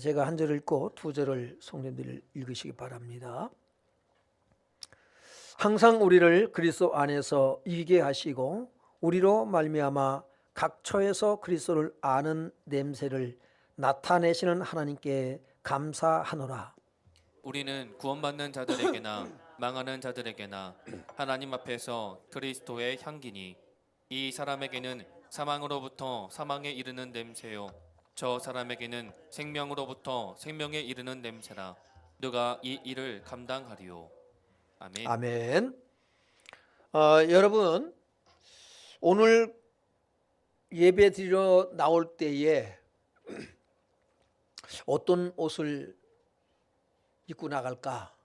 제가 한 절을 읽고 두 절을 성도님들 읽으시기 바랍니다. 항상 우리를 그리스도 안에서 이기게 하시고 우리로 말미암아 각 처에서 그리스도를 아는 냄새를 나타내시는 하나님께 감사하노라. 우리는 구원받는 자들에게나 망하는 자들에게나 하나님 앞에서 그리스도의 향기니 이 사람에게는 사망으로부터 사망에 이르는 냄새요 저 사람에게는 생명으로부터 생명에 이르는 냄새라. 누가 이 일을 감당하리요. 아멘. 아멘. 여러분, 오늘 예배 드리러 나올 때에 어떤 옷을 입고 나갈까?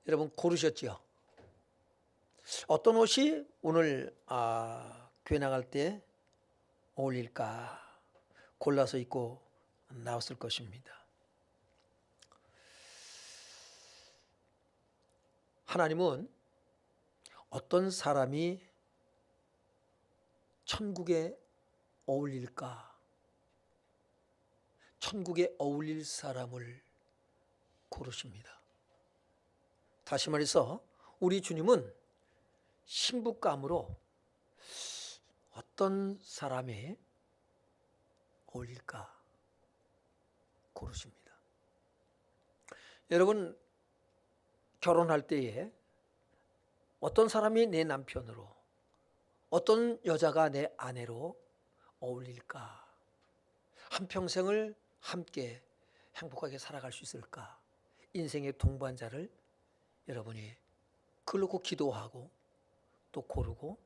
여러분 고르셨죠? 어떤 옷이 오늘 교회 나갈 때 어울릴까 골라서 입고 나왔을 것입니다. 하나님은 어떤 사람이 천국에 어울릴까? 천국에 어울릴 사람을 고르십니다. 다시 말해서 우리 주님은 신부감으로 어떤 사람이 어울릴까 고르십니다. 여러분 결혼할 때에 어떤 사람이 내 남편으로, 어떤 여자가 내 아내로 어울릴까? 한평생을 함께 행복하게 살아갈 수 있을까? 인생의 동반자를 여러분이 그러고 기도하고 또 고르고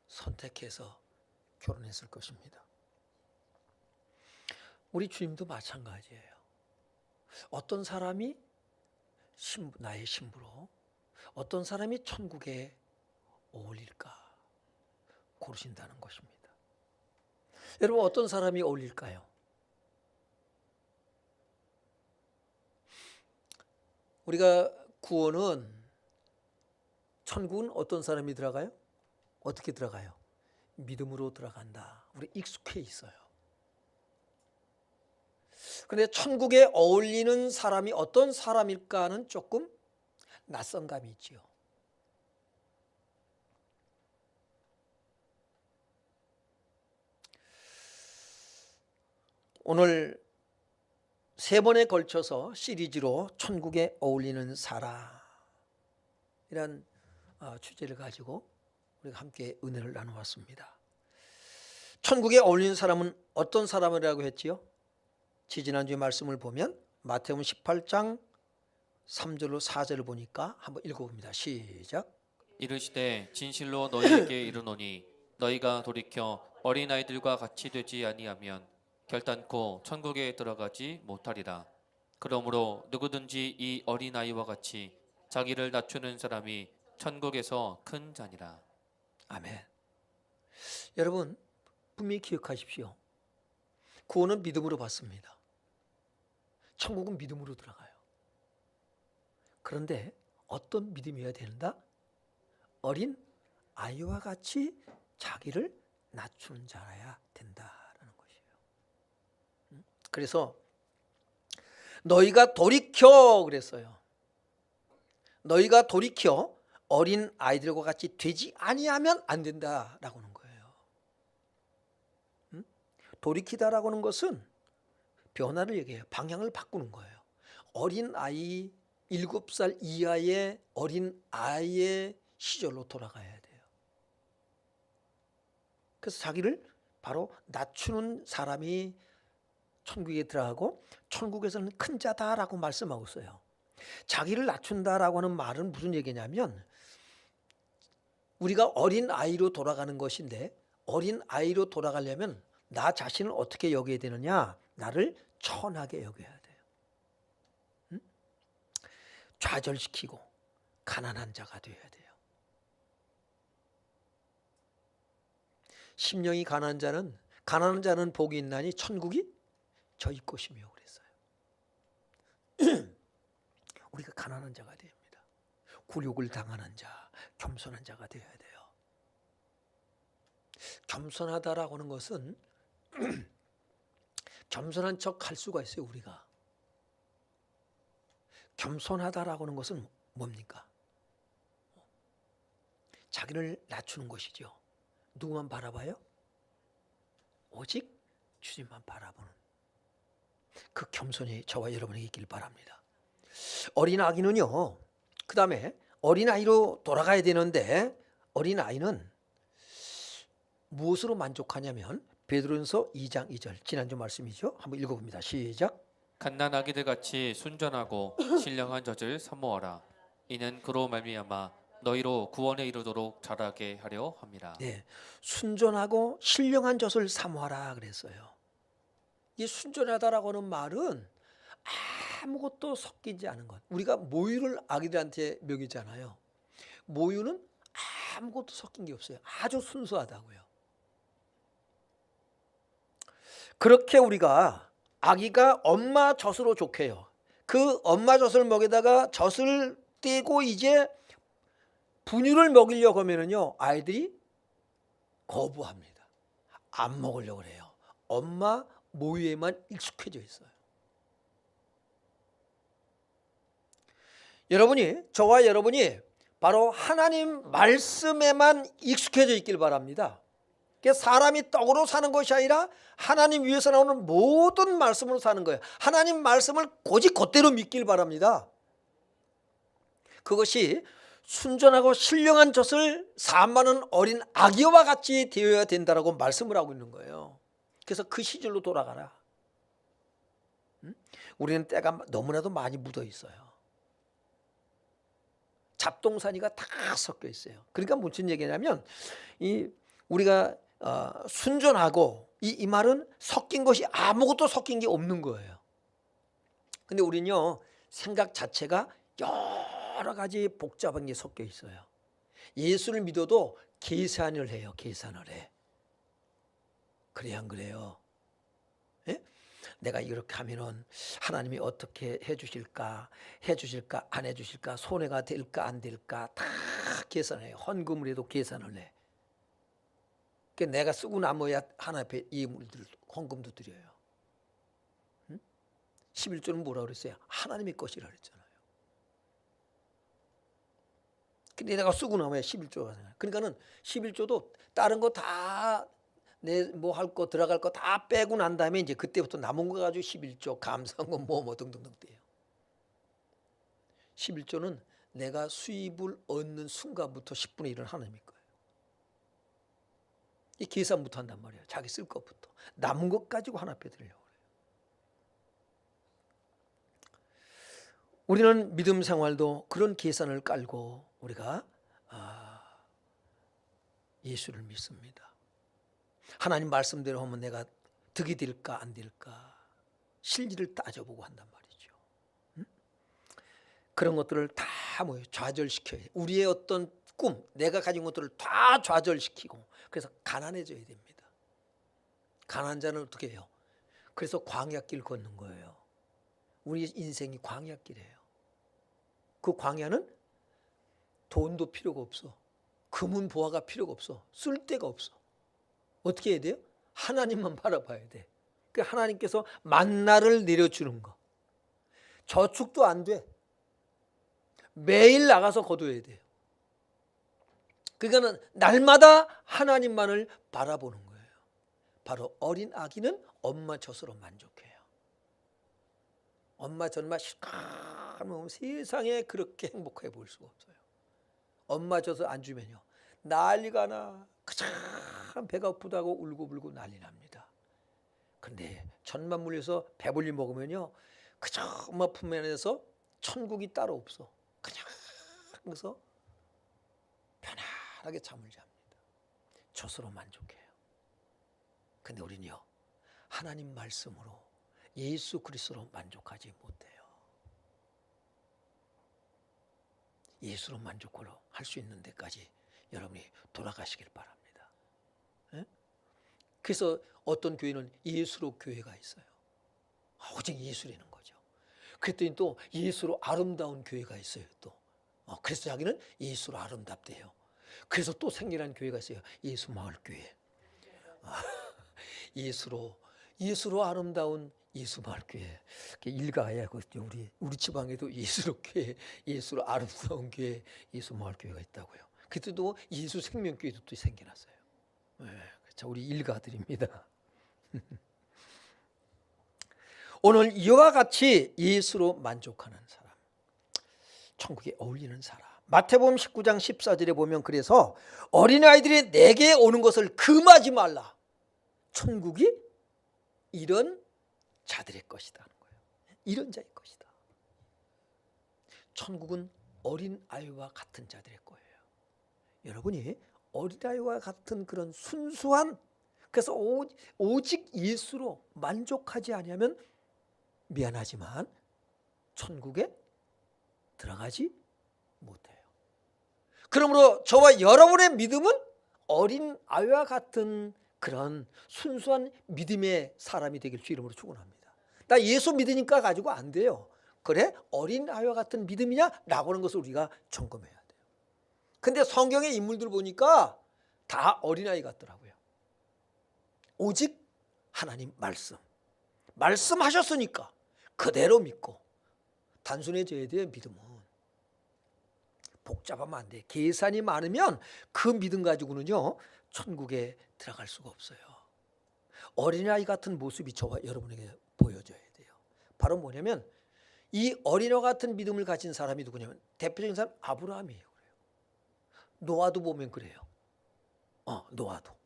선택해서 결혼했을 것입니다. 우리 주님도 마찬가지예요. 어떤 사람이 나의 신부로, 어떤 사람이 천국에 어울릴까 고르신다는 것입니다. 여러분 어떤 사람이 어울릴까요? 우리가 구원은, 천국은 어떤 사람이 들어가요? 어떻게 들어가요? 믿음으로 들어간다. 우리 익숙해 있어요. 그런데 천국에 어울리는 사람이 어떤 사람일까는 조금 낯선 감이 있지요. 오늘 세 번에 걸쳐서 시리즈로 천국에 어울리는 사람 이란 주제를 가지고 우리가 함께 은혜를 나누었습니다. 천국에 어울리는 사람은 어떤 사람이라고 했지요? 지지난주에 말씀을 보면 마태복음 18장 3절로 4절을 보니까 한번 읽어봅니다. 시작. 이르시되 진실로 너희에게 이르노니 너희가 돌이켜 어린아이들과 같이 되지 아니하면 결단코 천국에 들어가지 못하리라. 그러므로 누구든지 이 어린아이와 같이 자기를 낮추는 사람이 천국에서 큰 자니라. 아멘. 여러분 분명히 기억하십시오. 구원은 믿음으로 받습니다. 천국은 믿음으로 들어가요. 그런데 어떤 믿음이어야 된다? 어린 아이와 같이 자기를 낮추는 자라야 된다라는 것이에요. 그래서 너희가 돌이켜 그랬어요. 너희가 돌이켜 어린 아이들과 같이 되지 아니하면 안 된다라고 하는 거예요. 돌이키다라고 하는 것은 변화를 얘기해요. 방향을 바꾸는 거예요. 어린 아이 7살 이하의 어린 아이의 시절로 돌아가야 돼요. 그래서 자기를 바로 낮추는 사람이 천국에 들어가고 천국에서는 큰 자다라고 말씀하고 있어요. 자기를 낮춘다라고 하는 말은 무슨 얘기냐면 우리가 어린 아이로 돌아가는 것인데 어린 아이로 돌아가려면 나 자신을 어떻게 여겨야 되느냐? 나를 천하게 여겨야 돼요. 좌절시키고 가난한 자가 되어야 돼요. 심령이 가난한 자는 복이 있나니 천국이 저희 것이며 그랬어요. 우리가 가난한 자가 됩니다. 굴욕을 당하는 자, 겸손한 자가 되어야 돼요. 겸손하다라고 하는 것은 겸손한 척 할 수가 있어요. 우리가 겸손하다라고 하는 것은 뭡니까? 자기를 낮추는 것이죠. 누구만 바라봐요? 오직 주님만 바라보는 그 겸손이 저와 여러분에게 있길 바랍니다. 어린아기는요, 그 다음에 어린아이로 돌아가야 되는데 어린아이는 무엇으로 만족하냐면 베드로전서 2장 2절 지난주 말씀이죠. 한번 읽어봅니다. 시작. 갓난아기들 같이 순전하고 신령한 젖을 사모하라. 이는 그로 말미암아 너희로 구원에 이르도록 자라게 하려 함이라. 네, 순전하고 신령한 젖을 사모하라 그랬어요. 이 순전하다라고 하는 말은 아무것도 섞이지 않은 것. 우리가 모유를 아기들한테 먹이잖아요. 모유는 아무것도 섞인 게 없어요. 아주 순수하다고요. 그렇게 우리가 아기가 엄마 젖으로 족해요. 그 엄마 젖을 먹이다가 젖을 떼고 이제 분유를 먹이려고 하면은요, 아이들이 거부합니다. 안 먹으려고 해요. 엄마 모유에만 익숙해져 있어요. 저와 여러분이 바로 하나님 말씀에만 익숙해져 있길 바랍니다. 사람이 떡으로 사는 것이 아니라 하나님 위에서 나오는 모든 말씀으로 사는 거예요. 하나님 말씀을 고집 곧대로 믿길 바랍니다. 그것이 순전하고 신령한 젖을 사모하는 어린 아기와 같이 되어야 된다라고 말씀을 하고 있는 거예요. 그래서 그 시절로 돌아가라. 우리는 때가 너무나도 많이 묻어 있어요. 잡동사니가 다 섞여 있어요. 그러니까 무슨 얘기냐면 우리가 순전하고 이 말은 섞인 것이 아무것도 섞인 게 없는 거예요. 근데 우리는요, 생각 자체가 여러 가지 복잡한 게 섞여 있어요. 예수를 믿어도 계산을 해요. 계산을 해. 그래 안 그래요? 예? 내가 이렇게 하면은 하나님이 어떻게 해주실까 안 해주실까, 손해가 될까 안 될까 다 계산해요. 헌금을 해도 계산을 해. 그러니까 내가 쓰고 남아야 하나님 앞에 예물들 헌금도 드려요. 11조는 뭐라 그랬어요? 하나님의 것이라 그랬잖아요. 근데 내가 쓰고 남아야 11조가 되잖아요. 그러니까는 11조도 다른 거 다 내 뭐 할 거 들어갈 거 다 빼고 난 다음에 이제 그때부터 남은 거 가지고 11조 감사한 거 뭐 등등등 돼요. 11조는 내가 수입을 얻는 순간부터 10분의 1은 하나님의 거예요. 이 계산부터 한단 말이에요. 자기 쓸 것부터. 남은 것 가지고 하나 앞에 드리려고 그래요. 우리는 믿음 생활도 그런 계산을 깔고 우리가 예수를 믿습니다. 하나님 말씀대로 하면 내가 득이 될까 안 될까 실리를 따져보고 한단 말이죠. 그런 것들을 다 좌절시켜요. 우리의 어떤 꿈, 내가 가진 것들을 다 좌절시키고, 그래서 가난해져야 됩니다. 가난한 자는 어떻게 해요? 그래서 광야길 걷는 거예요. 우리 인생이 광야길이에요. 그 광야는 돈도 필요가 없어. 금은 보화가 필요가 없어. 쓸 데가 없어. 어떻게 해야 돼요? 하나님만 바라봐야 돼. 그 하나님께서 만나를 내려주는 거. 저축도 안 돼. 매일 나가서 거둬야 돼요. 그러니까는 날마다 하나님만을 바라보는 거예요. 바로 어린 아기는 엄마 젖으로 만족해요. 엄마 젖만 실컷 먹으면 세상에 그렇게 행복해 보일 수가 없어요. 엄마 젖을 안 주면요, 난리가 나. 그참 배가 고프다고 울고불고 난리 납니다. 근데 젖만 물려서 배불리 먹으면요, 그저 엄마 품 안에서 천국이 따로 없어. 그냥 그래서 편안하게 잠을 잡니다. 젖으로 만족해요. 근데 우리는요, 하나님 말씀으로 예수 그리스도로 만족하지 못해요. 예수로 만족을 할 수 있는 데까지 여러분이 돌아가시길 바랍니다. 예? 그래서 어떤 교회는 예수로 교회가 있어요. 오직 예수라는 거죠. 그랬더니 또 예수로 아름다운 교회가 있어요. 또 그래서 자기는 예수로 아름답대요. 그래서 또 생겨난 교회가 있어요. 예수 마을 교회. 예수로 예수로 아름다운 예수마을교회 일가야. 우리 지방에도 예수로 교회, 예수로 아름다운 교회, 예수마을교회가 있다고요. 그때도 예수 생명교회도 또 생겨났어요. 네, 그렇죠. 우리 일가들입니다. 오늘 이와 같이 예수로 만족하는 사람, 천국에 어울리는 사람. 마태복음 19장 14절에 보면 그래서 어린아이들이 내게 오는 것을 금하지 말라. 천국이 이런 자들의 것이다 하는 거예요. 이런 자의 것이다. 천국은 어린아이와 같은 자들의 거예요. 여러분이 어린아이와 같은 그런 순수한, 그래서 오직 예수로 만족하지 아니하면 미안하지만 천국에 들어가지 못해요. 그러므로 저와 여러분의 믿음은 어린아이와 같은 그런 순수한 믿음의 사람이 되길 주 이름으로 축원합니다. 나 예수 믿으니까 가지고 안 돼요. 그래? 어린아이와 같은 믿음이냐? 라고 하는 것을 우리가 점검해야 돼요. 근데 성경의 인물들 보니까 다 어린아이 같더라고요. 오직 하나님 말씀하셨으니까 그대로 믿고 단순해져야 돼요. 믿음은 복잡하면 안 돼. 계산이 많으면 그 믿음 가지고는요 천국에 들어갈 수가 없어요. 어린아이 같은 모습이 저와 여러분에게 보여져야 돼요. 바로 뭐냐면 이 어린아이 같은 믿음을 가진 사람이 누구냐면 대표적인 사람 아브라함이에요. 노아도 보면 그래요. 노아도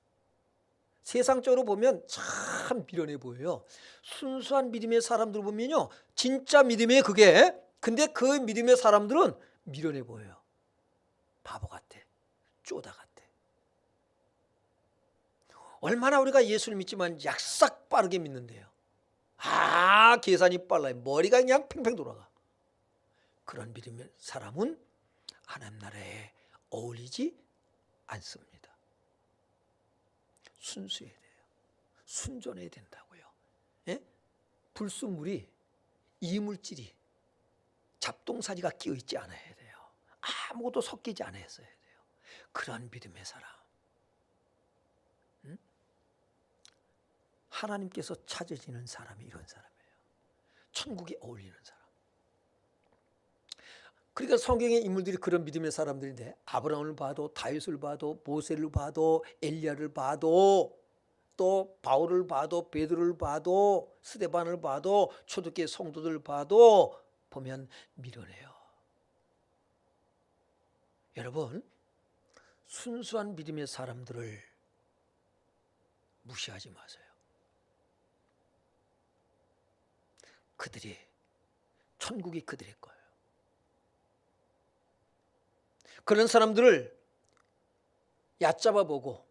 세상적으로 보면 참 미련해 보여요. 순수한 믿음의 사람들 보면요 진짜 믿음이에요 그게. 근데 그 믿음의 사람들은 미련해 보여요. 바보 같아. 쪼다 같아. 얼마나 우리가 예수를 믿지만 약삭 빠르게 믿는데요. 계산이 빨라요. 머리가 그냥 팽팽 돌아가. 그런 믿음의 사람은 하나님 나라에 어울리지 않습니다. 순수해야 돼요. 순전해야 된다고요. 예? 불순물이, 이물질이, 잡동사니가 끼어 있지 않아야 돼요. 아무것도 섞이지 않아야 돼요. 그런 믿음의 사람. 하나님께서 찾으시는 사람이 이런 사람이에요. 천국에 어울리는 사람. 그러니까 성경의 인물들이 그런 믿음의 사람들인데 아브라함을 봐도 다윗을 봐도 모세를 봐도 엘리야를 봐도 또 바울을 봐도 베드로를 봐도 스데반을 봐도 초대교회 성도들 봐도 보면 미련해요. 여러분 순수한 믿음의 사람들을 무시하지 마세요. 그들이 천국이 그들의 거예요. 그런 사람들을 얕잡아 보고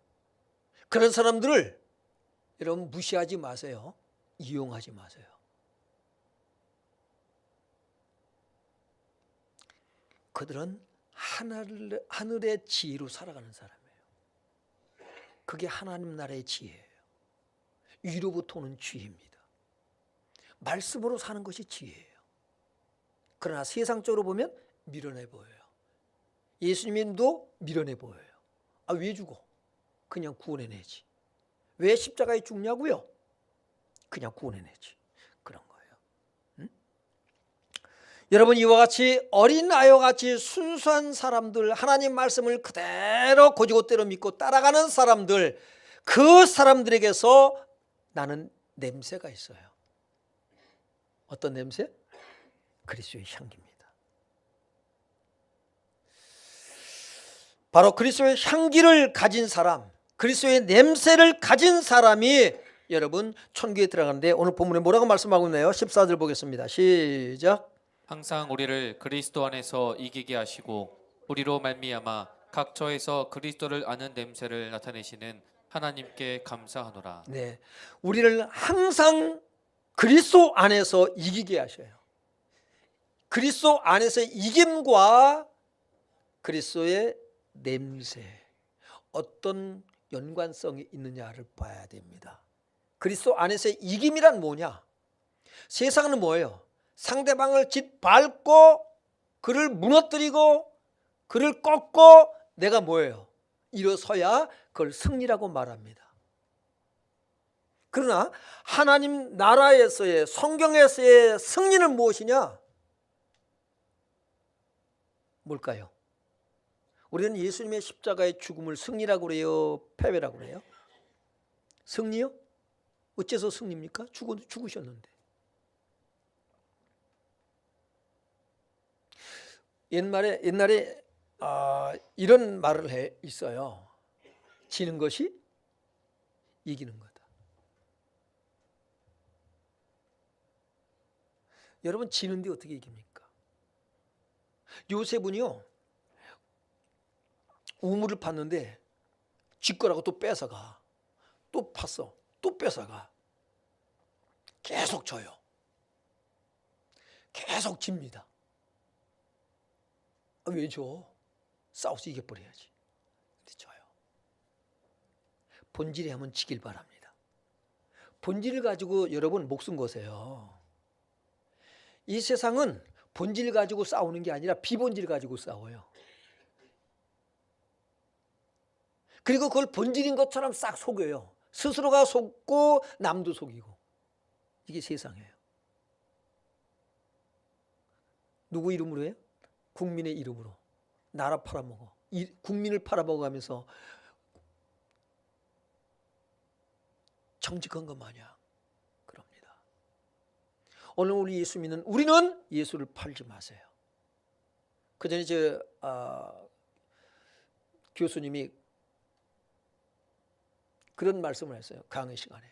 그런 사람들을 여러분 무시하지 마세요. 이용하지 마세요. 그들은 하늘의 지혜로 살아가는 사람이에요. 그게 하나님 나라의 지혜예요. 위로부터 오는 지혜입니다. 말씀으로 사는 것이 지혜예요. 그러나 세상적으로 보면 미련해 보여요. 예수님도 미련해 보여요. 왜 죽어? 그냥 구원해내지. 왜 십자가에 죽냐고요? 그냥 구원해내지. 그런 거예요. 여러분 이와 같이 어린아이와 같이 순수한 사람들, 하나님 말씀을 그대로 고지고대로 믿고 따라가는 사람들, 그 사람들에게서 나는 냄새가 있어요. 어떤 냄새? 그리스도의 향기입니다. 바로 그리스도의 향기를 가진 사람, 그리스도의 냄새를 가진 사람이 여러분 천국에 들어가는데 오늘 본문에 뭐라고 말씀하고 있나요? 14절 보겠습니다. 시작. 항상 우리를 그리스도 안에서 이기게 하시고 우리로 말미암아 각처에서 그리스도를 아는 냄새를 나타내시는 하나님께 감사하노라. 네, 우리를 항상 그리스도 안에서 이기게 하셔요. 그리스도 안에서 이김과 그리스도의 냄새 어떤 연관성이 있느냐를 봐야 됩니다. 그리스도 안에서의 이김이란 뭐냐? 세상은 뭐예요? 상대방을 짓밟고 그를 무너뜨리고 그를 꺾고 내가 뭐예요? 일어서야 그걸 승리라고 말합니다. 그러나 하나님 나라에서의 성경에서의 승리는 무엇이냐? 뭘까요? 우리는 예수님의 십자가의 죽음을 승리라고 그래요? 패배라고 그래요? 승리요? 어째서 승리입니까? 죽으셨는데. 옛날에 이런 말을 있어요. 지는 것이 이기는 거다. 여러분, 지는데 어떻게 이깁니까? 요셉은요, 우물을 팠는데 지 거라고 또 뺏어가. 또 팠어. 또 뺏어가. 계속 져요. 계속 집니다. 왜 져? 싸워서 이겨버려야지. 근데 져요. 본질에 한번 지길 바랍니다. 본질을 가지고 여러분 목숨 거세요. 이 세상은 본질 가지고 싸우는 게 아니라 비본질 가지고 싸워요. 그리고 그걸 본질인 것처럼 싹 속여요. 스스로가 속고 남도 속이고. 이게 세상이에요. 누구 이름으로 해요? 국민의 이름으로. 나라 팔아먹어. 국민을 팔아먹어가면서 정직한 것 마냥 그럽니다. 오늘 우리 예수 믿는 우리는 예수를 팔지 마세요. 그 전에 교수님이 그런 말씀을 했어요. 강의 시간에.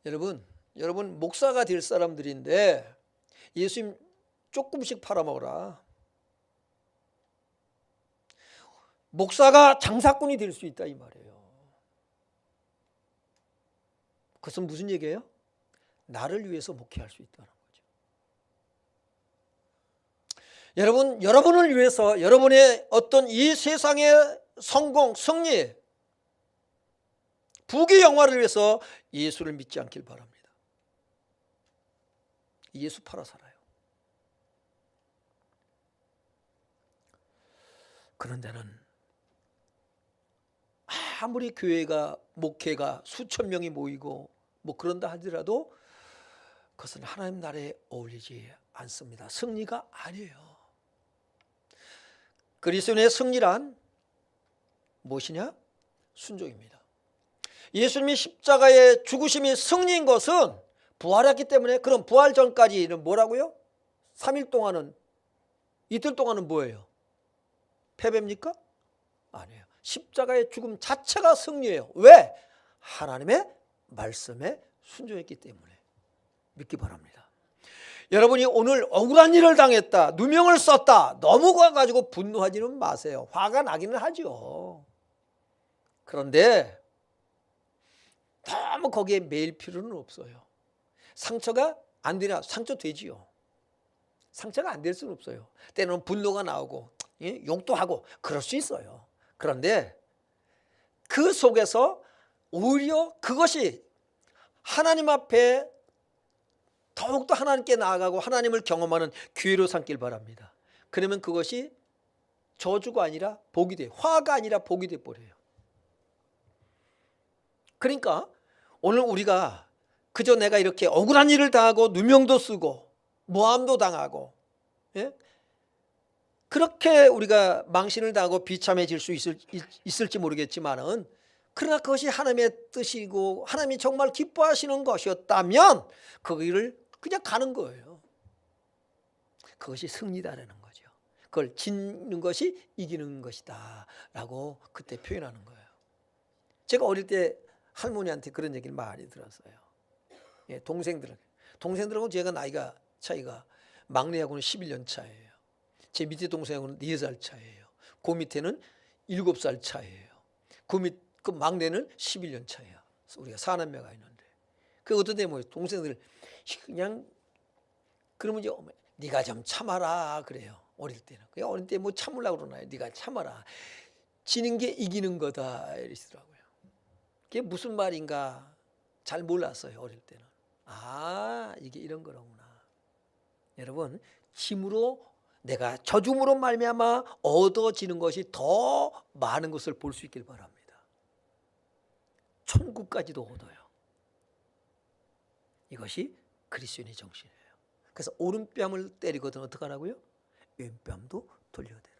여러분 목사가 될 사람들인데 예수님 조금씩 팔아먹어라. 목사가 장사꾼이 될 수 있다 이 말이에요. 그것은 무슨 얘기예요? 나를 위해서 목회할 수 있다는 거죠. 여러분을 위해서 여러분의 어떤 이 세상의 성공, 승리, 부귀 영화를 위해서 예수를 믿지 않길 바랍니다. 예수 팔아 살아요. 그런 데는 아무리 교회가 목회가 수천 명이 모이고 뭐 그런다 하더라도 그것은 하나님 나라에 어울리지 않습니다. 승리가 아니에요. 그리스도인의 승리란 무엇이냐? 순종입니다. 예수님이 십자가의 죽으심이 승리인 것은 부활했기 때문에, 그럼 부활 전까지는 뭐라고요? 3일 동안은, 이틀 동안은 뭐예요? 패배입니까? 아니에요. 십자가의 죽음 자체가 승리예요. 왜? 하나님의 말씀에 순종했기 때문에. 믿기 바랍니다. 여러분이 오늘 억울한 일을 당했다, 누명을 썼다, 넘어가가지고 분노하지는 마세요. 화가 나기는 하죠. 그런데 너무 거기에 매일 필요는 없어요. 상처가 안 되나? 상처 되지요. 상처가 안 될 수는 없어요. 때로는 분노가 나오고 욕도 하고 그럴 수 있어요. 그런데 그 속에서 오히려 그것이 하나님 앞에 더욱더 하나님께 나아가고 하나님을 경험하는 기회로 삼길 바랍니다. 그러면 그것이 저주가 아니라 복이 돼요. 화가 아니라 복이 돼 버려요. 그러니까 오늘 우리가 그저 내가 이렇게 억울한 일을 당하고 누명도 쓰고 모함도 당하고, 예? 그렇게 우리가 망신을 당하고 비참해질 수 있을지 모르겠지만은, 그러나 그것이 하나님의 뜻이고 하나님이 정말 기뻐하시는 것이었다면 그 길을 그냥 가는 거예요. 그것이 승리다라는 거죠. 그걸 짓는 것이 이기는 것이다 라고 그때 표현하는 거예요. 제가 어릴 때 할머니한테 그런 얘기를 많이 들었어요. 예, 동생들하고 제가 나이가 차이가, 막내하고는 11년 차예요. 제 밑에 동생하고는 4살 차예요. 그 밑에는 7살 차예요. 그 막내는 11년 차야. 우리가 4남매가 있는데, 그 어떤 때 뭐 동생들 그냥 그러면 이제 네가 좀 참아라 그래요. 어릴 때는. 그냥 어릴 때 뭐 참으려고 그러나요? 네가 참아라. 지는 게 이기는 거다 이러시더라고요. 그게 무슨 말인가 잘 몰랐어요. 어릴 때는. 아, 이게 이런 거로구나. 여러분, 힘으로, 내가 저줌으로 말미암아 얻어지는 것이 더 많은 것을 볼 수 있길 바랍니다. 천국까지도 얻어요. 이것이 그리스도인의 정신이에요. 그래서 오른뺨을 때리거든 어떻게 하라고요? 왼뺨도 돌려대라.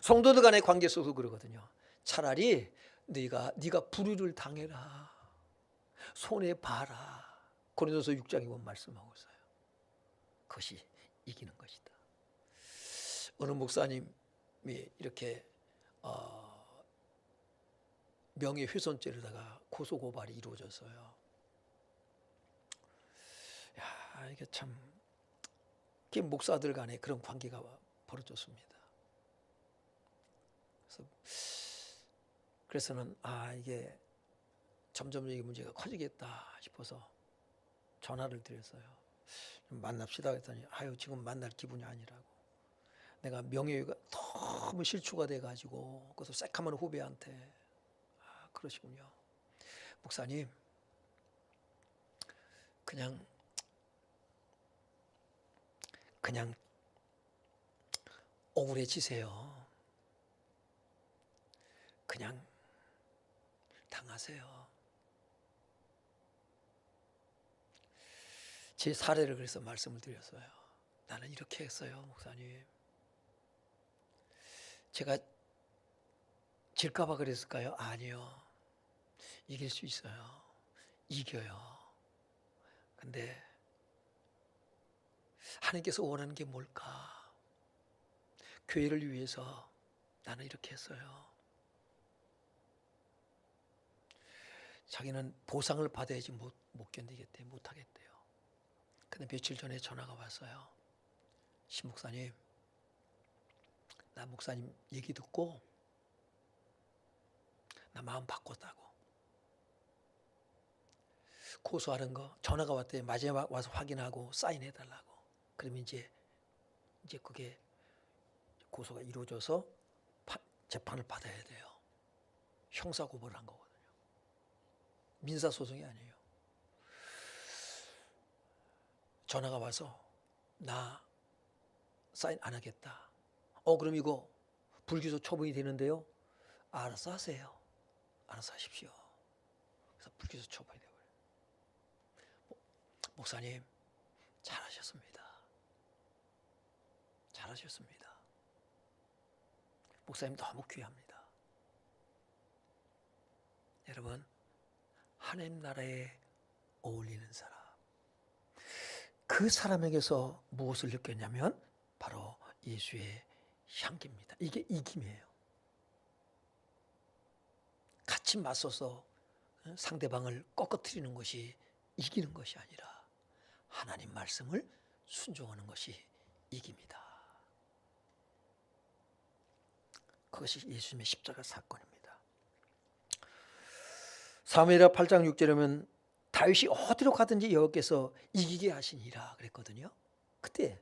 성도들 간의 관계 속도 그러거든요. 차라리 네가 불의를 당해라. 손해 봐라. 고린도서 6장에 보면 말씀하고 있어요. 그것이 이기는 것이다. 어느 목사님이 이렇게 명예훼손죄로다가 고소고발이 이루어졌어요. 야, 이게 참 목사들 간에 그런 관계가 벌어졌습니다. 그래서는 이게 점점 이 문제가 커지겠다 싶어서 전화를 드렸어요. 만납시다 그랬더니 지금 만날 기분이 아니라고. 내가 명예가 너무 실추가 돼가지고 그래서 새카만 후배한테 그러시군요. 목사님 그냥 억울해지세요. 그냥 당하세요. 제 사례를 그래서 말씀을 드렸어요. 나는 이렇게 했어요, 목사님. 제가 질까 봐 그랬을까요? 아니요. 이길 수 있어요. 이겨요. 근데 하나님께서 원하는 게 뭘까? 교회를 위해서 나는 이렇게 했어요. 자기는 보상을 받아야지 못 견디겠대, 못 하겠대요. 근데 며칠 전에 전화가 왔어요. 신 목사님, 나 목사님 얘기 듣고 나 마음 바꿨다고. 고소하는 거 전화가 왔대요. 마지막 와서 확인하고 사인해달라고. 그러면 이제 그게 고소가 이루어져서 재판을 받아야 돼요. 형사고발을 한 거거든요. 민사소송이 아니에요. 전화가 와서 나 사인 안 하겠다. 그럼 이거 불기소 처분이 되는데요. 알아서 하세요. 알아서 하십시오. 그래서 불기소 처분이 되어버려요. 목사님 잘하셨습니다. 잘하셨습니다. 목사님 너무 귀합니다. 여러분, 하나님 나라에 어울리는 사람, 그 사람에게서 무엇을 느꼈냐면 바로 예수의 향기입니다. 이게 이김이에요. 같이 맞서서 상대방을 꺾어뜨리는 것이 이기는 것이 아니라 하나님 말씀을 순종하는 것이 이깁니다. 그것이 예수님의 십자가 사건입니다. 사무엘하 8장 6절에 보면 다윗이 어디로 가든지 여호와께서 이기게 하시니라 그랬거든요. 그때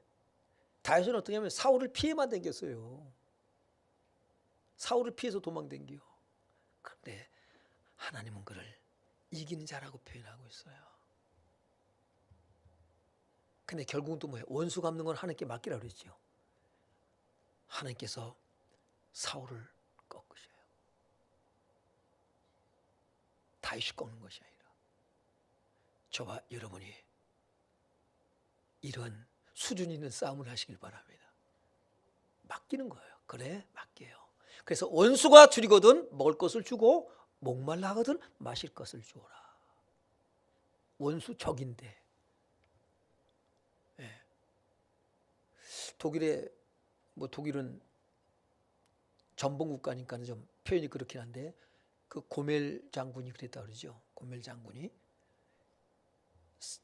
다윗은 어떻게 하면 사울을 피해만 댕겼어요. 사울을 피해서 도망댕겨. 그런데 하나님은 그를 이기는 자라고 표현하고 있어요. 근데 결국은 또 뭐예요? 원수 갚는 건 하나님께 맡기라고 그랬죠. 하나님께서 사울을 꺾으셔요. 다윗이 꺾는 것이 아니라 저와 여러분이 이런 수준 있는 싸움을 하시길 바랍니다. 맡기는 거예요. 그래, 맡겨요. 그래서 원수가 줄이거든 먹을 것을 주고 목말라 하거든 마실 것을 주어라. 원수 적인데. 예. 독일은 전범 국가니까 좀 표현이 그렇긴 한데 그 고멜 장군이 그랬다 그러죠. 고멜 장군이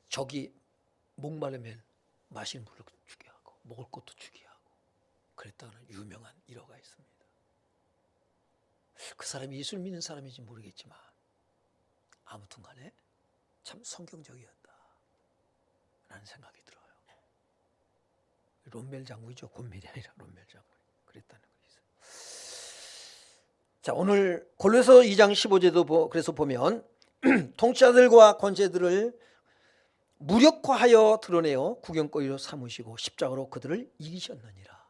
적이 목마르면 마실 물을 주게 하고 먹을 것도 주게 하고 그랬다는 유명한 일화가 있습니다. 그 사람이 예수를 믿는 사람인지 모르겠지만 아무튼 간에 참 성경적이었다 라는 생각이 들어요. 롬멜 장군이죠. 곰멜이 아니라 롬멜 장군이 그랬다는 것이 있어요. 자, 오늘 골로새 2장 15절도 그래서 보면 통치자들과 권세들을 무력화하여 드러내어 구경거리로 삼으시고 십자가로 그들을 이기셨느니라.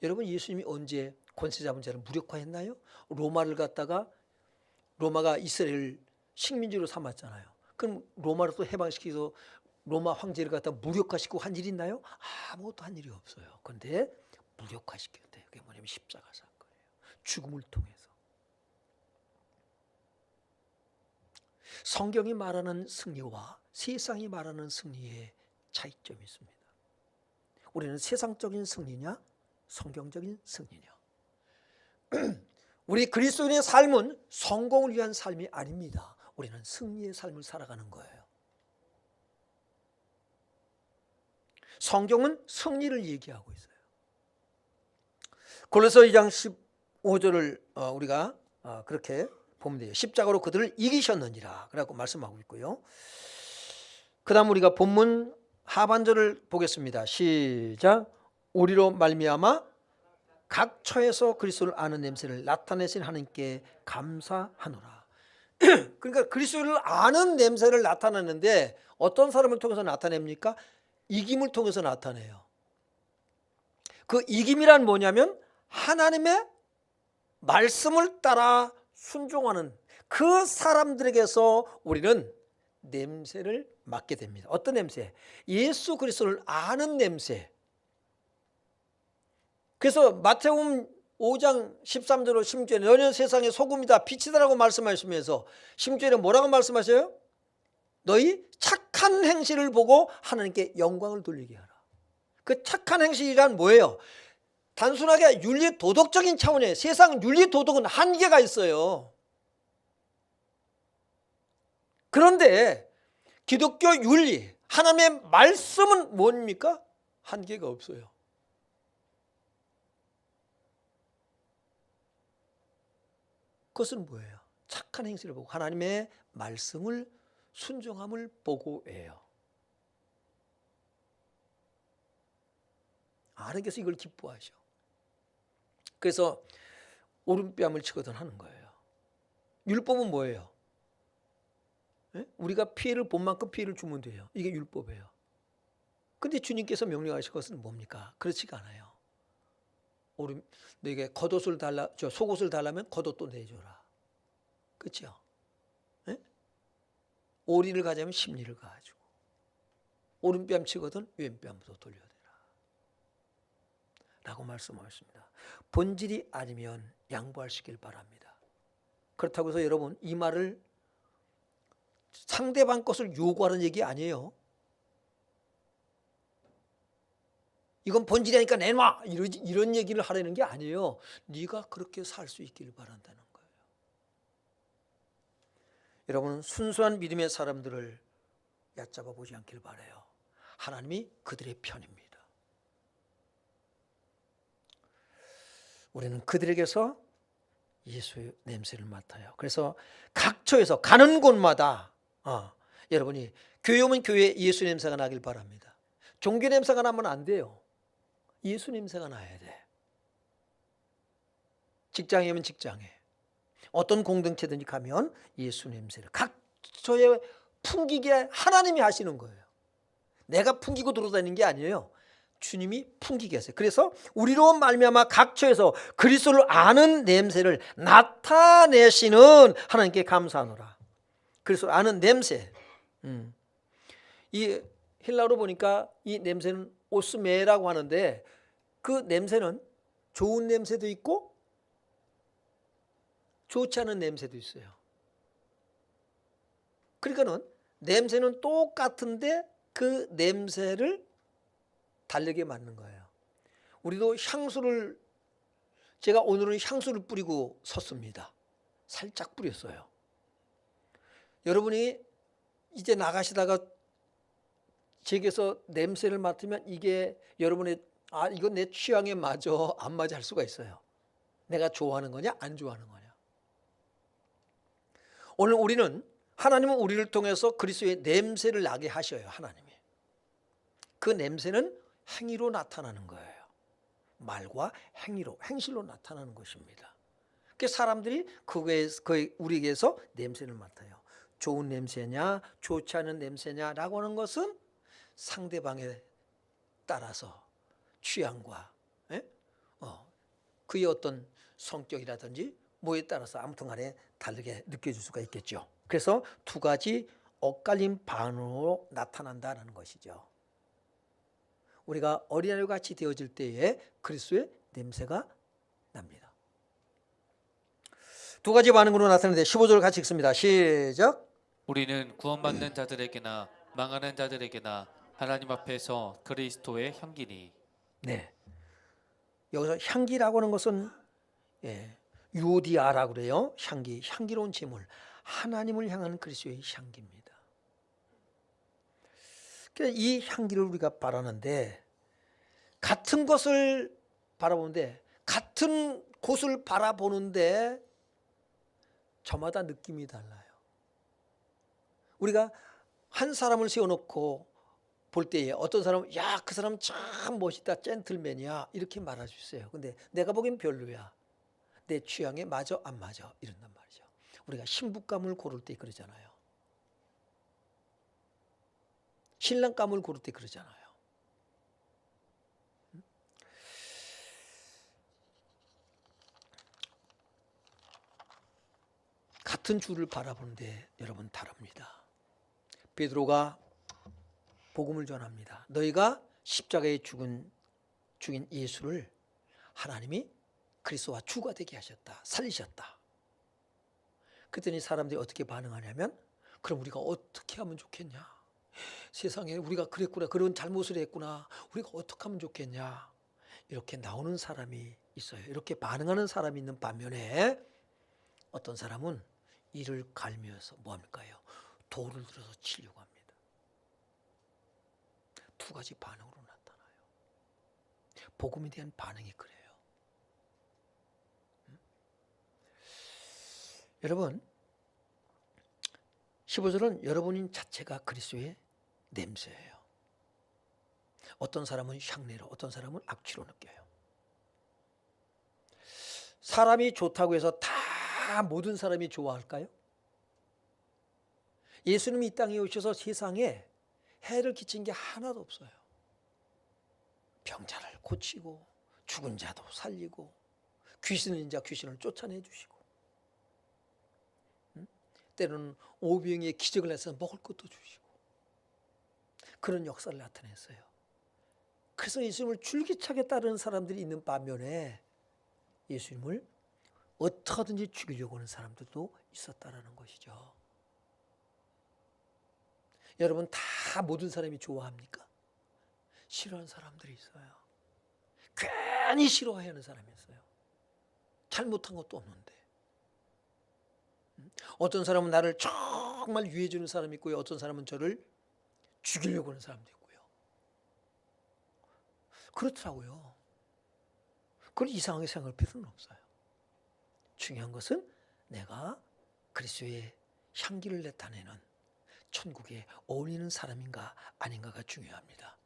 여러분, 예수님이 언제 권세 잡은 자를 무력화했나요? 로마가 이스라엘을 식민지로 삼았잖아요. 그럼 로마로 또 해방시켜서 로마 황제를 갖다 무력화시키고 한 일이 있나요? 아무것도 한 일이 없어요. 그런데 무력화시켰대요. 그게 뭐냐면 십자가 사건이에요. 죽음을 통해서. 성경이 말하는 승리와 세상이 말하는 승리의 차이점이 있습니다. 우리는 세상적인 승리냐 성경적인 승리냐. 우리 그리스도인의 삶은 성공을 위한 삶이 아닙니다. 우리는 승리의 삶을 살아가는 거예요. 성경은 승리를 얘기하고 있어요. 골로새 2장 15절을 우리가 그렇게 보면 돼요. 십자가로 그들을 이기셨느니라 그라고 말씀하고 있고요. 그 다음 우리가 본문 하반절을 보겠습니다. 시작. 우리로 말미암아 각 처에서 그리스도를 아는 냄새를 나타내신 하나님께 감사하노라. 그러니까 그리스도를 아는 냄새를 나타내는데 어떤 사람을 통해서 나타냅니까? 이김을 통해서 나타내요. 그 이김이란 뭐냐면 하나님의 말씀을 따라 순종하는 그 사람들에게서 우리는 냄새를 맡게 됩니다. 어떤 냄새? 예수 그리스도를 아는 냄새. 그래서 마태복음 5장 13절로 16절에 너희는 세상의 소금이다 빛이다라고 말씀하시면서 16절에 뭐라고 말씀하셔요? 너희 착한 행실을 보고 하나님께 영광을 돌리게 하라. 그 착한 행실이란 뭐예요? 단순하게 윤리 도덕적인 차원이에요. 세상 윤리 도덕은 한계가 있어요. 그런데 기독교 윤리, 하나님의 말씀은 뭡니까? 한계가 없어요. 그것은 뭐예요? 착한 행실을 보고 하나님의 말씀을 순종함을 보고예요. 하나님께서 이걸 기뻐하셔. 그래서 오른뺨을 치거든 하는 거예요. 율법은 뭐예요? 우리가 피해를 본 만큼 피해를 주면 돼요. 이게 율법이에요. 근데 주님께서 명령하신 것은 뭡니까? 그렇지가 않아요. 너에게 겉옷을 달라, 속옷을 달라면 겉옷도 내줘라. 그렇죠? 오리를 가자면 십리를 가지고 오른뺨 치거든 왼뺨부터 돌려대라 라고 말씀하셨습니다. 본질이 아니면 양보하시길 바랍니다. 그렇다고 해서 여러분 이 말을 상대방 것을 요구하는 얘기 아니에요. 이건 본질이 아니까 내놔 이런 얘기를 하라는 게 아니에요. 네가 그렇게 살 수 있기를 바란다는 거예요. 여러분 순수한 믿음의 사람들을 얕잡아 보지 않길 바라요. 하나님이 그들의 편입니다. 우리는 그들에게서 예수의 냄새를 맡아요. 그래서 각처에서 가는 곳마다 여러분이 교회 오면 교회에 예수 냄새가 나길 바랍니다. 종교 냄새가 나면 안 돼요. 예수 냄새가 나야 돼. 직장에 오면 직장에, 어떤 공동체든지 가면 예수 냄새를 각처에 풍기게 하나님이 하시는 거예요. 내가 풍기고 돌아다니는 게 아니에요. 주님이 풍기게 하세요. 그래서 우리로 말미암아 각처에서 그리스도를 아는 냄새를 나타내시는 하나님께 감사하노라. 그래서 아는 냄새. 이 헬라어로 보니까 이 냄새는 오스메라고 하는데 그 냄새는 좋은 냄새도 있고 좋지 않은 냄새도 있어요. 그러니까는 냄새는 똑같은데 그 냄새를 다르게 맡는 거예요. 우리도 향수를 제가 오늘은 향수를 뿌리고 섰습니다. 살짝 뿌렸어요. 여러분이 이제 나가시다가 제게서 냄새를 맡으면 이게 여러분의 이건 내 취향에 맞아 안 맞아 할 수가 있어요. 내가 좋아하는 거냐 안 좋아하는 거냐. 오늘 우리는 하나님은 우리를 통해서 그리스도의 냄새를 나게 하셔요. 하나님이. 그 냄새는 행위로 나타나는 거예요. 말과 행위로, 행실로 나타나는 것입니다. 그래서 사람들이 우리에게서 냄새를 맡아요. 좋은 냄새냐 좋지 않은 냄새냐라고 하는 것은 상대방에 따라서 취향과 그의 어떤 성격이라든지 뭐에 따라서 아무튼 간에 다르게 느껴질 수가 있겠죠. 그래서 두 가지 엇갈린 반응으로 나타난다는 것이죠. 우리가 어린아이와 같이 되어질 때에 그리스도의 냄새가 납니다. 두 가지 반응으로 나타나는데 15절 같이 읽습니다. 시작. 우리는 구원받는 자들에게나 망하는 자들에게나 하나님 앞에서 그리스도의 향기니. 네. 여기서 향기라고 하는 것은 유오디아라고 그래요. 향기, 향기로운 제물, 하나님을 향한 그리스도의 향기입니다. 그래서 이 향기를 우리가 바라는데 같은 것을 바라보는데 같은 곳을 바라보는데 저마다 느낌이 달라요. 우리가 한 사람을 세워놓고 볼 때에 어떤 사람은 야, 그 사람 참 멋있다, 젠틀맨이야 이렇게 말할 수 있어요. 근데 내가 보기엔 별로야. 내 취향에 맞아 안 맞아 이런단 말이죠. 우리가 신부감을 고를 때 그러잖아요. 신랑감을 고를 때 그러잖아요. 같은 주를 바라보는데 여러분 다릅니다. 베드로가 복음을 전합니다. 너희가 십자가에 죽인 예수를 하나님이 그리스도와 주가 되게 하셨다. 살리셨다. 그랬더니 사람들이 어떻게 반응하냐면 그럼 우리가 어떻게 하면 좋겠냐. 세상에 우리가 그랬구나. 그런 잘못을 했구나. 우리가 어떻게 하면 좋겠냐. 이렇게 나오는 사람이 있어요. 이렇게 반응하는 사람이 있는 반면에 어떤 사람은 이를 갈면서 뭐합니까요? 돌을 들어서 치려고 합니다. 두 가지 반응으로 나타나요. 복음에 대한 반응이 그래요. 여러분 15절은 여러분 자체가 그리스도의 냄새예요. 어떤 사람은 향내로 어떤 사람은 악취로 느껴요. 사람이 좋다고 해서 다 모든 사람이 좋아할까요? 예수님이 이 땅에 오셔서 세상에 해를 끼친 게 하나도 없어요. 병자를 고치고 죽은 자도 살리고 귀신 있는 자 귀신을 쫓아내 주시고 때로는 오병이의 기적을 해서 먹을 것도 주시고 그런 역사를 나타냈어요. 그래서 예수님을 줄기차게 따르는 사람들이 있는 반면에 예수님을 어떻게든지 죽이려고 하는 사람들도 있었다라는 것이죠. 여러분 다 모든 사람이 좋아합니까? 싫어하는 사람들이 있어요. 괜히 싫어하는 사람이 있어요. 잘못한 것도 없는데. 어떤 사람은 나를 정말 위해 주는 사람이 있고요. 어떤 사람은 저를 죽이려고 하는 사람도 있고요. 그렇더라고요. 그걸 이상하게 생각할 필요는 없어요. 중요한 것은 내가 그리스도의 향기를 나타내는 천국에 어울리는 사람인가 아닌가가 중요합니다.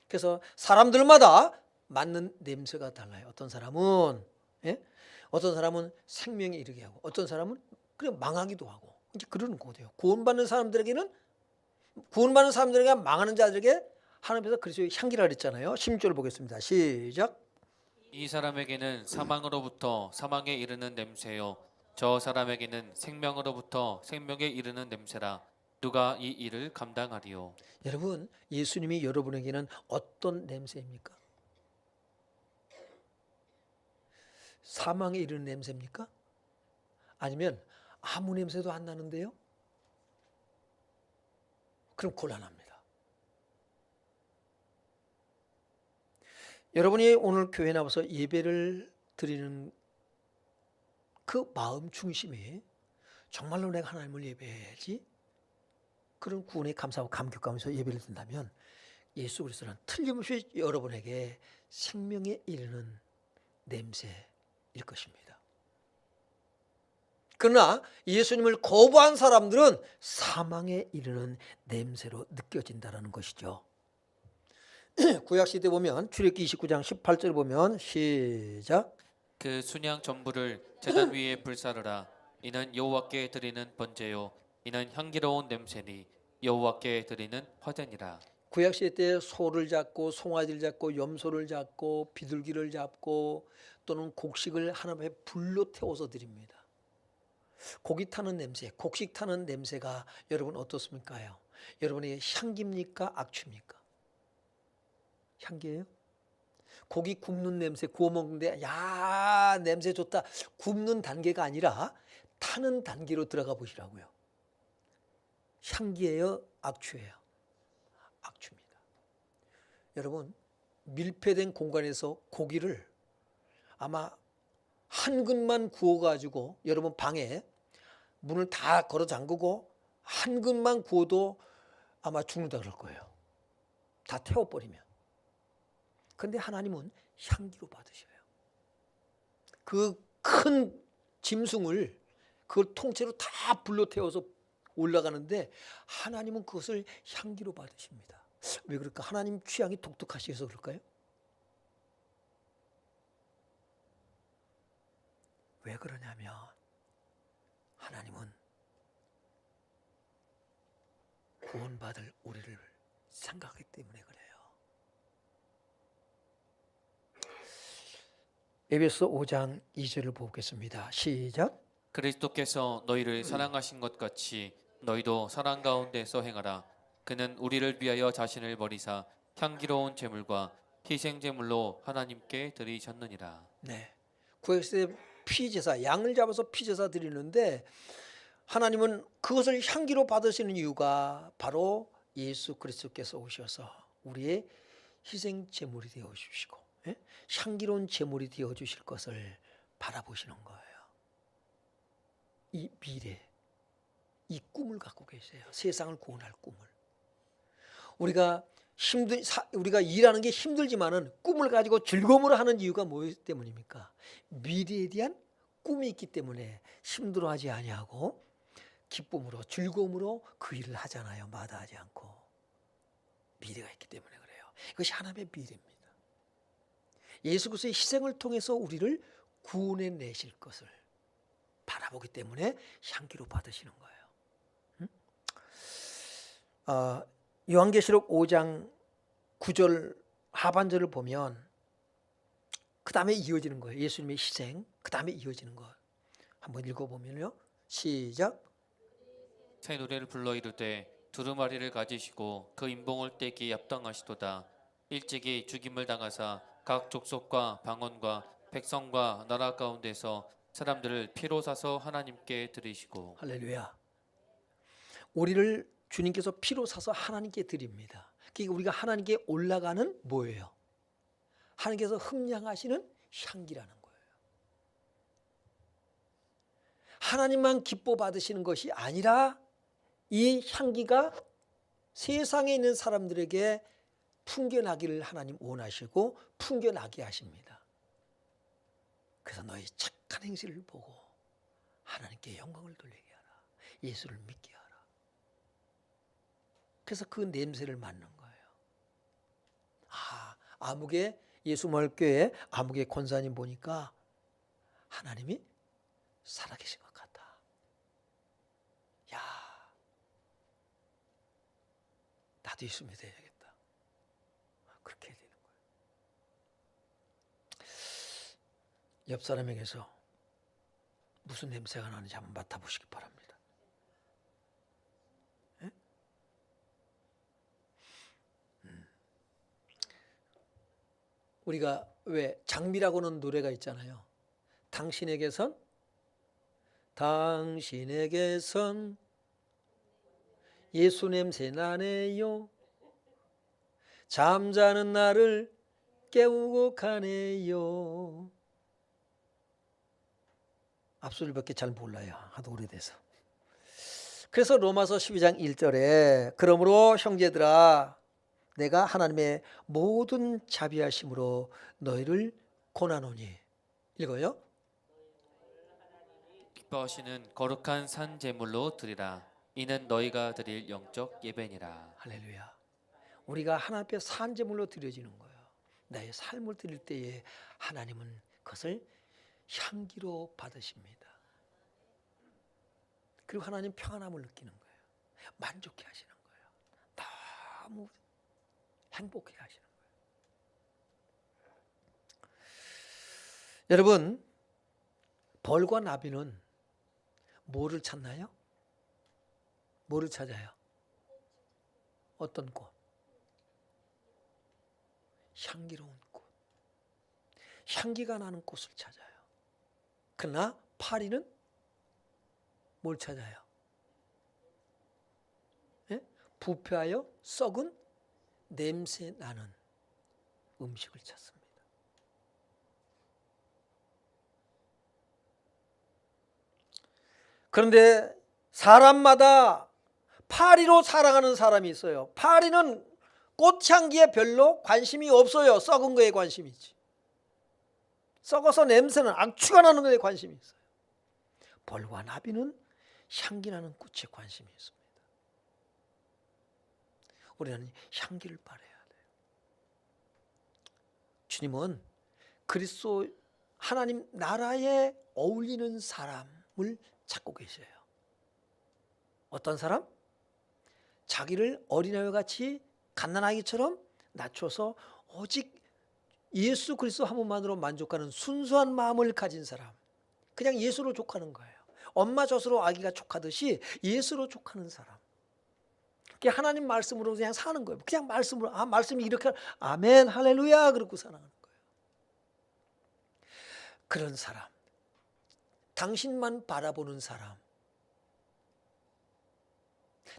그래서 사람들마다 맞는 냄새가 달라요. 어떤 사람은 어떤 사람은 생명에 이르게 하고 어떤 사람은 그냥 망하기도 하고 이제 그러는 거예요. 구원받는 사람들에게 망하는 자들에게 하나님께서 그리스도의 향기라 그랬잖아요. 16절 보겠습니다. 시작. 이 사람에게는 사망으로부터 사망에 이르는 냄새요 저 사람에게는 생명으로부터 생명에 이르는 냄새라. 누가 이 일을 감당하리요. 여러분 예수님이 여러분에게는 어떤 냄새입니까? 사망에 이르는 냄새입니까? 아니면 아무 냄새도 안 나는데요? 그럼 곤란합니다. 여러분이 오늘 교회 나와서 예배를 드리는 그 마음 중심이 정말로 내가 하나님을 예배해야지 그런 구원에 감사하고 감격하면서 예배를 드린다면 예수 그리스도는 틀림없이 여러분에게 생명에 이르는 냄새일 것입니다. 그러나 예수님을 거부한 사람들은 사망에 이르는 냄새로 느껴진다는 것이죠. 구약시대 보면 출애굽기 29장 18절 보면 시작. 그 순양 전부를 제단 위에 불사르라. 이는 여호와께 드리는 번제요 이는 향기로운 냄새니 여호와께 드리는 화제니라. 구약시대 때 소를 잡고 송아지를 잡고 염소를 잡고 비둘기를 잡고 또는 곡식을 하나님 앞에 불로 태워서 드립니다. 고기 타는 냄새, 곡식 타는 냄새가 여러분 어떻습니까요? 여러분의 향기입니까? 악취입니까? 향기예요? 고기 굽는 냄새, 구워 먹는데 야 냄새 좋다. 굽는 단계가 아니라 타는 단계로 들어가 보시라고요. 향기예요? 악취예요? 악취입니다. 여러분 밀폐된 공간에서 고기를 아마 한 근만 구워가지고 여러분 방에 문을 다 걸어 잠그고 한 근만 구워도 아마 죽는다 그럴 거예요. 다 태워버리면. 그런데 하나님은 향기로 받으셔요. 그 큰 짐승을 그걸 통째로 다 불러 태워서 올라가는데 하나님은 그것을 향기로 받으십니다. 왜 그럴까? 하나님 취향이 독특하셔서 그럴까요? 왜 그러냐면 하나님은 구원받을 우리를 생각하기 때문에 그래요. 에베소 5장 2절을 보겠습니다. 시작. 그리스도께서 너희를 사랑하신 것 같이 너희도 사랑 가운데서 행하라. 그는 우리를 위하여 자신을 버리사 향기로운 제물과 희생 제물로 하나님께 드리셨느니라. 네. 구약시대 피제사, 양을 잡아서 피제사 드리는데 하나님은 그것을 향기로 받으시는 이유가 바로 예수 그리스도께서 오셔서 우리의 희생 제물이 되어 주시고 향기로운 제물이 되어 주실 것을 바라보시는 거예요. 이 미래, 이 꿈을 갖고 계세요. 세상을 구원할 꿈을. 우리가 일하는 게 힘들지만은 꿈을 가지고 즐거움으로 하는 이유가 무엇 때문입니까? 미래에 대한 꿈이 있기 때문에 힘들어하지 아니하고 기쁨으로 즐거움으로 그 일을 하잖아요. 마다하지 않고. 미래가 있기 때문에 그래요. 이것이 하나님의 미래입니다. 예수 그리스도의 희생을 통해서 우리를 구원해 내실 것을 바라보기 때문에 향기로 받으시는 거예요. 요한계시록 5장 9절 하반절을 보면 그 다음에 이어지는 거예요. 예수님의 희생 그 다음에 이어지는 거 한번 읽어보면요. 시작. 새 노래를 불러 이르되 두루마리를 가지시고 그 인봉을 떼기에 합당하시도다. 일찍이 죽임을 당하사 각 족속과 방언과 백성과 나라 가운데서 사람들을 피로 사서 하나님께 드리시고. 할렐루야. 우리를 주님께서 피로 사서 하나님께 드립니다. 그러니까 우리가 하나님께 올라가는 뭐예요? 하나님께서 흠량하시는 향기라는 거예요. 하나님만 기뻐 받으시는 것이 아니라 이 향기가 세상에 있는 사람들에게 풍겨나기를 하나님 원하시고 풍겨나게 하십니다. 그래서 너희 착한 행실을 보고 하나님께 영광을 돌리게 하라. 예수를 믿게 하라. 그래서 그 냄새를 맡는 거예요. 아무개 예수마을교회 아무개 권사님 보니까 하나님이 살아계신 것 같다. 야, 나도 예수 믿어야겠다. 그렇게 해야 되는 거예요. 옆 사람에게서 무슨 냄새가 나는지 한번 맡아보시기 바랍니다. 예? 우리가 왜 장미라고는 노래가 있잖아요. 당신에게선 예수 냄새 나네요. 잠자는 나를 깨우고 가네요. 앞소리밖에 잘 몰라요. 하도 오래돼서. 그래서 로마서 12장 1절에 그러므로 형제들아 내가 하나님의 모든 자비하심으로 너희를 권하노니. 읽어요. 기뻐하시는 거룩한 산 제물로 드리라. 이는 너희가 드릴 영적 예배니라. 할렐루야. 우리가 하나님 앞에 산 제물로 드려지는 거예요. 나의 삶을 드릴 때에 하나님은 그것을 향기로 받으십니다. 그리고 하나님 평안함을 느끼는 거예요. 만족해 하시는 거예요. 너무 행복해 하시는 거예요. 여러분, 벌과 나비는 뭐를 찾나요? 뭐를 찾아요? 어떤 꽃? 향기로운 꽃. 향기가 나는 꽃을 찾아요. 그러나 파리는 뭘 찾아요? 예? 부패하여 썩은 냄새 나는 음식을 찾습니다. 그런데 사람마다 파리로 사랑하는 사람이 있어요. 파리는 꽃향기에 별로 관심이 없어요. 썩은 거에 관심이 있지. 썩어서 냄새는 악취가 나는 거에 관심이 있어요. 벌과 나비는 향기 나는 꽃에 관심이 있습니다. 우리는 향기를 바라야 돼요. 주님은 그리스도 하나님 나라에 어울리는 사람을 찾고 계셔요. 어떤 사람? 자기를 어린아이와 같이 갓난아기처럼 낮춰서 오직 예수 그리스도 한 분만으로 만족하는 순수한 마음을 가진 사람. 그냥 예수로 족하는 거예요. 엄마 젖으로 아기가 족하듯이 예수로 족하는 사람. 그냥 하나님 말씀으로 그냥 사는 거예요. 그냥 말씀으로, 말씀이 이렇게 아멘 할렐루야 그러고 살아가는 거예요. 그런 사람, 당신만 바라보는 사람,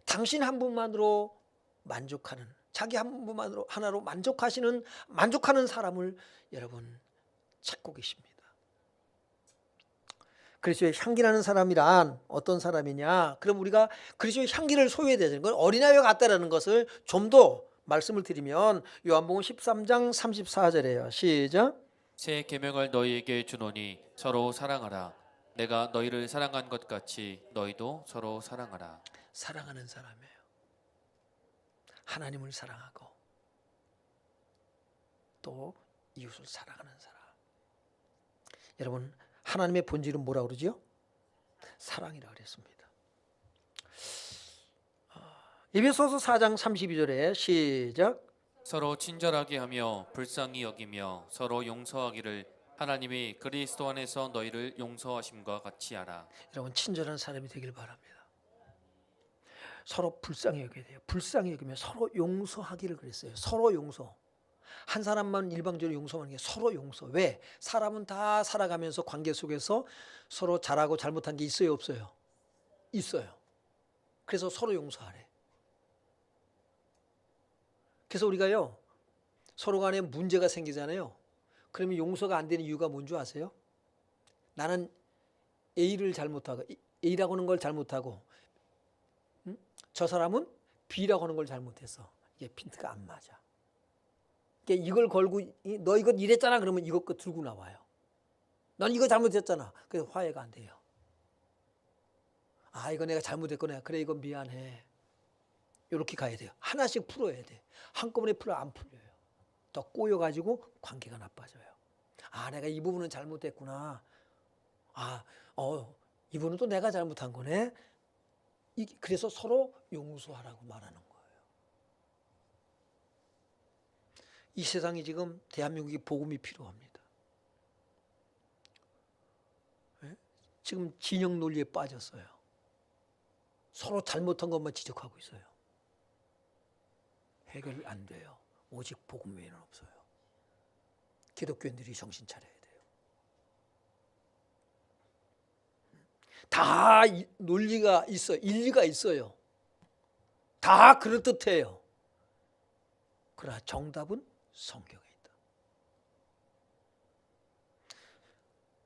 당신 한 분만으로 만족하는, 자기 한 분만으로 하나로 만족하는 사람을 여러분 찾고 계십니다. 그리스도의 향기 나는 사람이란 어떤 사람이냐? 그럼 우리가 그리스도의 향기를 소유해야 되는 건 어린아이와 같다라는 것을 좀 더 말씀을 드리면 요한복음 13장 34절에요. 시작. 새 계명을 너희에게 주노니 서로 사랑하라. 내가 너희를 사랑한 것 같이 너희도 서로 사랑하라. 사랑하는 사람이에요. 하나님을 사랑하고 또 이웃을 사랑하는 사람. 여러분 하나님의 본질은 뭐라고 그러지요? 사랑이라고 그랬습니다. 에베소서 4장 32절에 시작. 서로 친절하게 하며 불쌍히 여기며 서로 용서하기를 하나님이 그리스도 안에서 너희를 용서하심과 같이 하라. 여러분 친절한 사람이 되길 바랍니다. 서로 불쌍히 여겨야 돼요. 불쌍히 여기며 서로 용서하기를 그랬어요. 서로 용서. 한 사람만 일방적으로 용서하는 게 서로 용서. 왜? 사람은 다 살아가면서 관계 속에서 서로 잘하고 잘못한 게 있어요, 없어요? 있어요. 그래서 서로 용서하래. 그래서 우리가요, 서로 간에 문제가 생기잖아요. 그러면 용서가 안 되는 이유가 뭔지 아세요? 나는 A를 잘못하고, A라고 하는 걸 잘못하고, 저 사람은 B라고 하는 걸 잘못했어. 이게 핀트가 안 맞아. 그러니까 이걸 걸고 너 이거 이랬잖아 그러면 이거 거 들고 나와요. 넌 이거 잘못했잖아. 그래서 화해가 안 돼요. 이거 내가 잘못했구나. 그래 이거 미안해. 이렇게 가야 돼요. 하나씩 풀어야 돼. 한꺼번에 풀어 안 풀려요. 더 꼬여가지고 관계가 나빠져요. 내가 이 부분은 잘못했구나. 이분은 또 내가 잘못한 거네. 그래서 서로 용서하라고 말하는 거예요. 이 세상이 지금 대한민국이 복음이 필요합니다. 지금 진영 논리에 빠졌어요. 서로 잘못한 것만 지적하고 있어요. 해결이 안 돼요. 오직 복음 외에는 없어요. 기독교인들이 정신 차려야 돼요. 다 논리가 있어요. 일리가 있어요. 다 그럴듯해요. 그러나 정답은 성경에 있다.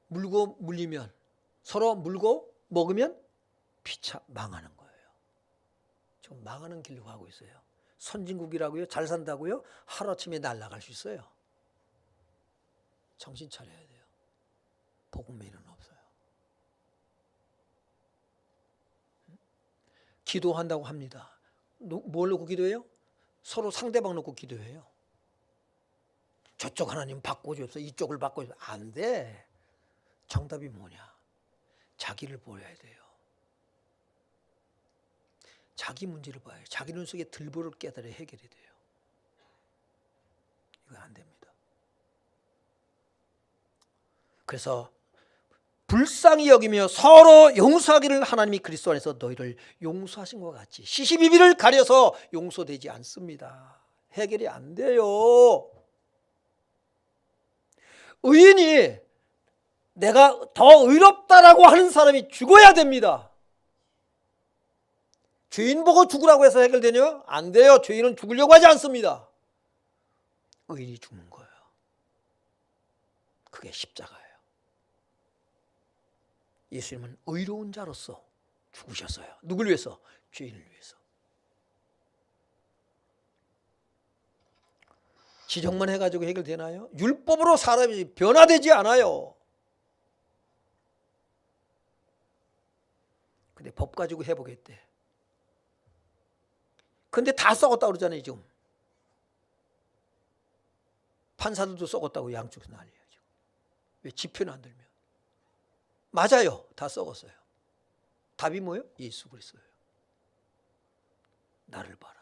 물고 물리면 서로 물고 먹으면 피차 망하는 거예요. 지금 망하는 길로 가고 있어요. 선진국이라고요? 잘 산다고요? 하루아침에 날아갈 수 있어요. 정신 차려야 돼요. 복음 외에는 없어요. 기도한다고 합니다. 뭘 놓고 기도해요? 서로 상대방 놓고 기도해요. 저쪽 하나님 바꿔주옵소서, 이쪽을 바꿔주옵소서. 안 돼. 정답이 뭐냐? 자기를 보여야 돼요. 자기 문제를 봐요. 자기 눈 속에 들보를 깨달아 해결이 돼요. 이거 안 됩니다. 그래서 불쌍히 여기며 서로 용서하기를 하나님이 그리스도 안에서 너희를 용서하신 것 같이 시시비비를 가려서 용서되지 않습니다. 해결이 안 돼요. 의인이 내가 더 의롭다라고 하는 사람이 죽어야 됩니다. 죄인 보고 죽으라고 해서 해결되냐? 안 돼요. 죄인은 죽으려고 하지 않습니다. 의인이 죽는 거예요. 그게 십자가예요. 예수님은 의로운 자로서 죽으셨어요. 누굴 위해서? 죄인을 위해서. 지적만 해가지고 해결되나요? 율법으로 사람이 변화되지 않아요. 근데 법 가지고 해보겠대. 근데 다 썩었다고 그러잖아요 지금. 판사들도 썩었다고 양쪽에서 난리예요 지금. 왜 지표는 안 들면. 맞아요. 다 썩었어요. 답이 뭐예요? 예수 그리스도예요. 나를 봐라.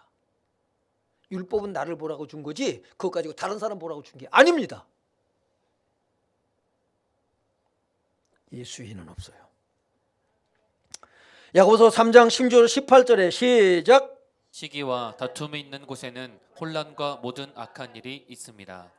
율법은 나를 보라고 준 거지 그것 가지고 다른 사람 보라고 준 게 아닙니다. 예수인은 없어요. 야고보서 3장 16절 18절에 시작. 시기와 다툼이 있는 곳에는 혼란과 모든 악한 일이 있습니다.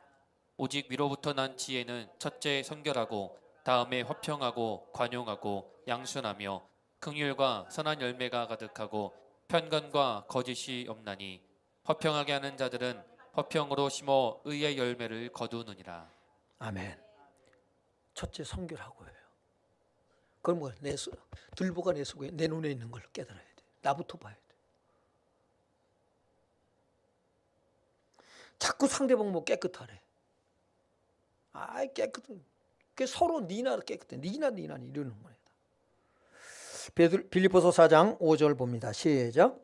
오직 위로부터 난 지혜는 첫째 성결하고 다음에 화평하고 관용하고 양순하며 긍휼과 선한 열매가 가득하고 편견과 거짓이 없나니 화평하게 하는 자들은 화평으로 심어 의의 열매를 거두느니라. 아멘. 첫째 성결하고 해요. 그건 뭐야? 들보가 내 속에 내 눈에 있는 걸 깨달아야 돼. 나부터 봐야 돼. 자꾸 상대방 뭐 깨끗하래. 아이 깨끗한. 그 서로 니나 깨끗해. 니나 이러는 거예요. 빌립보서 4장 5절 봅니다. 시작.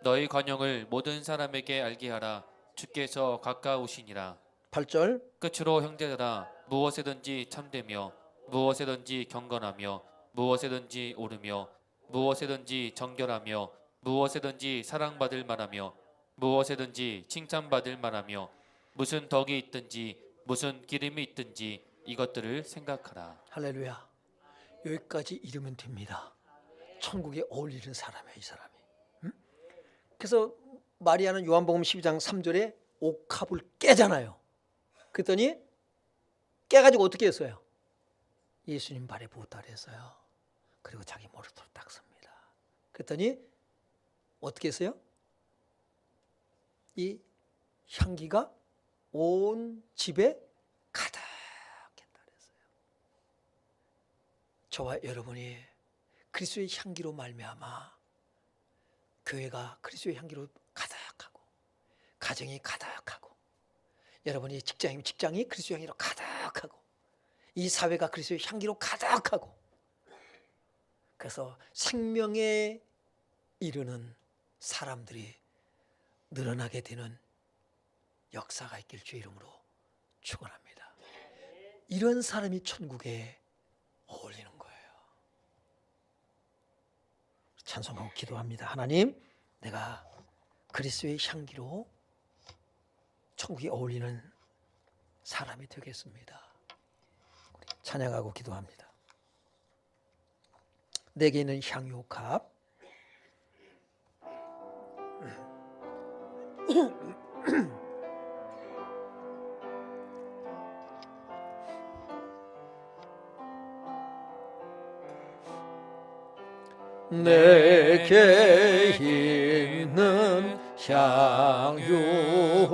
너희 관용을 모든 사람에게 알게 하라. 주께서 가까우시니라. 8절. 끝으로 형제들아 무엇에든지 참되며 무엇에든지 경건하며 무엇에든지 오르며 무엇에든지 정결하며 무엇에든지 사랑받을 만하며 무엇에든지 칭찬받을 만하며 무슨 덕이 있든지 무슨 기름이 있든지 이것들을 생각하라. 할렐루야. 여기까지 이르면 됩니다. 천국에 어울리는 사람이야 이 사람이. 응? 그래서 마리아는 요한복음 12장 3절에 옥합을 깨잖아요. 그랬더니 깨가지고 어떻게 했어요? 예수님 발에 보따리했어요. 그리고 자기 머리털 닦습니다. 그랬더니 어떻게 했어요? 이 향기가 온 집에 가득했다 그랬어요. 저와 여러분이 그리스도의 향기로 말미암아 교회가 그리스도의 향기로 가득하고 가정이 가득하고 여러분이 직장이 그리스도의 향기로 가득하고 이 사회가 그리스도의 향기로 가득하고 그래서 생명에 이르는 사람들이 늘어나게 되는 역사가 있길 주의 이름으로 축원합니다. 이런 사람이 천국에 어울리는 거예요. 찬송하고 기도합니다. 하나님, 내가 그리스도의 향기로 천국에 어울리는 사람이 되겠습니다. 우리 찬양하고 기도합니다. 내게 있는 향유옥합 내게 있는 향유